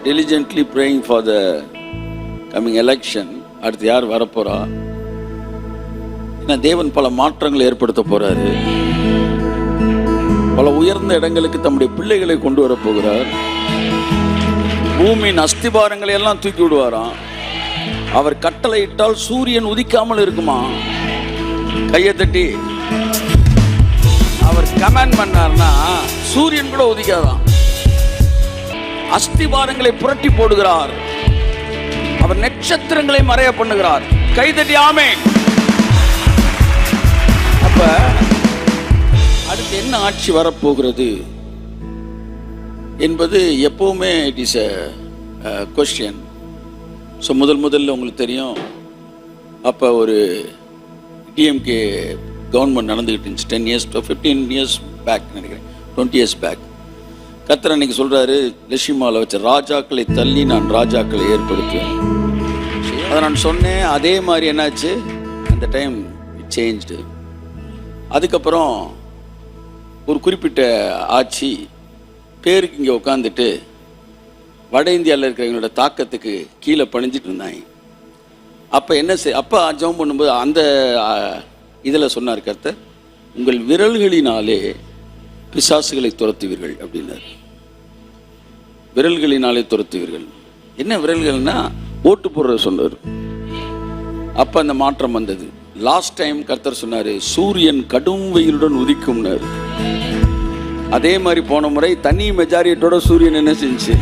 diligently praying for the coming election. அடுத்து யார் வரப்போறா? ஏன்னா தேவன் பல மாற்றங்களை ஏற்படுத்த போறாரு. பல உயர்ந்த இடங்களுக்கு தம்முடைய பிள்ளைகளை கொண்டு வர போகிறார். பூமியின் அஸ்திபாரங்களை எல்லாம் தூக்கி விடுவாராம். அவர் கட்டளையிட்டால் சூரியன் உதிக்காமல் இருக்குமா? கையை தட்டி அவர் கமாண்ட் பண்ணார்னா சூரியன் கூட உதிக்காதான். அஸ்திபாரங்களை புரட்டி போடுகிறார். அவர் நட்சத்திரங்களை மறைய பண்ணுகிறார். கைதட்டி ஆமென். அப்ப அடுத்து என்ன ஆட்சி வரப்போகிறது என்பது எப்பவுமே it is a question. So முதல்ல உங்களுக்கு தெரியும், அப்போ ஒரு டிஎம்கே கவர்மெண்ட் நடந்துக்கிட்டு இருந்துச்சு 10 years 15 years பேக் நினைக்கிறேன், 20 years பேக். கர்த்தர் அன்னைக்கு சொல்றாரு, லட்சுமாவில் வச்ச ராஜாக்களை தள்ளி நான் ராஜாக்களை ஏற்படுத்துவேன். அதை நான் சொன்னேன். அதே மாதிரி என்னாச்சு, அந்த டைம் இட் சேஞ்ச்டு. அதுக்கப்புறம் ஒரு குறிப்பிட்ட ஆட்சி பேருக்கு இங்கே உட்காந்துட்டு வட இந்தியாவில் இருக்கிறவங்களோட தாக்கத்துக்கு கீழே பணிஞ்சிட்டு இருந்தாங்க. அப்போ என்ன அப்போ ஜெபம் பண்ணும்போது அந்த இதில் சொன்னார் கர்த்தர், உங்கள் விரல்களினாலே பிசாசுகளை துரத்துவீர்கள் அப்படின்னார். விரல்களினாலே துரத்துவீர்கள். என்ன விரல்கள்னா ஓட்டு போடுற சொன்னார். அப்போ அந்த மாற்றம் வந்தது. லாஸ்ட் டைம் கர்த்தர் சொன்னார், சூரியன் கடும் வெயிலுடன் உதிக்கும்னார். அதே மாதிரி போன முறை தனி மெஜாரிட்டியோட சூரியன் என்ன செஞ்சு,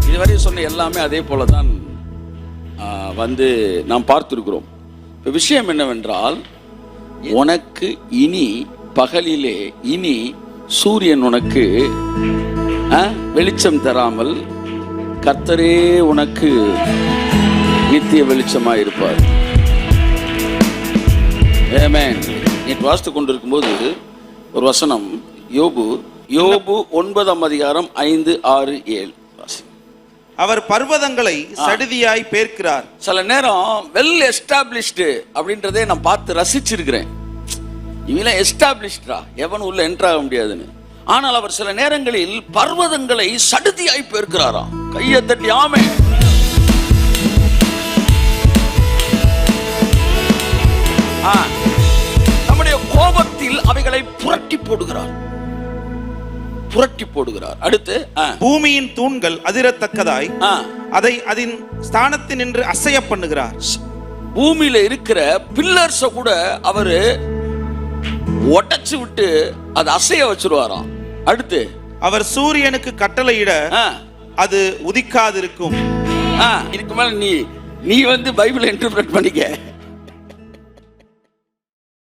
இதுவரை சொன்ன எல்லாமே அதே போல தான் வந்து நாம் பார்த்துருக்கிறோம். இப்போ விஷயம் என்னவென்றால், உனக்கு இனி பகலிலே இனி சூரியன் உனக்கு வெளிச்சம் தராமல் கர்த்தரே உனக்கு நித்திய வெளிச்சமாக இருப்பார். ஆமென். நேற்று வாசித்து கொண்டிருக்கும்போது ஒரு வசனம், யோபு 9ஆம் அதிகாரம் 5, 6, 7. அவர் பர்வதங்களை சடுதியாய் பேர்க்கிறார். சில நேரம் வெல் எஸ்டாப்ளிஷ்டு அப்படின்றதே நான் பார்த்து ரசிச்சிருக்கிறேன். இவெல்லாம் எஸ்டாப்ளிஷ்டா, எவனும் உள்ள என்ட்ரு ஆக முடியாதுன்னு. ஆனால் அவர் சில நேரங்களில் பர்வதங்களை சடுதியாய் பேர்க்கிறாராம். கையை தட்டி ஆமென். நம்முடைய கோபத்தில் அவைகளை புரட்டி போடுகிறார். அடுத்து பூமியின் தூண்கள் அதிரத்தக்கதாய் அதை அதன் ஸ்தானத்தில் நின்று அசைய பண்ணுகிறார். பூமியில இருக்கிற பில்லர்ஸ கூட அவரு உடைச்சு விட்டு அதை அசைய வச்சிருவாராம். அடுத்து அவர் சூரியனுக்கு கட்டளையிட அது உதிக்காதிருக்கும். இதுக்கு மேல நீ வந்து பைபிளை இன்டர்பிரட் பண்ணிக்க.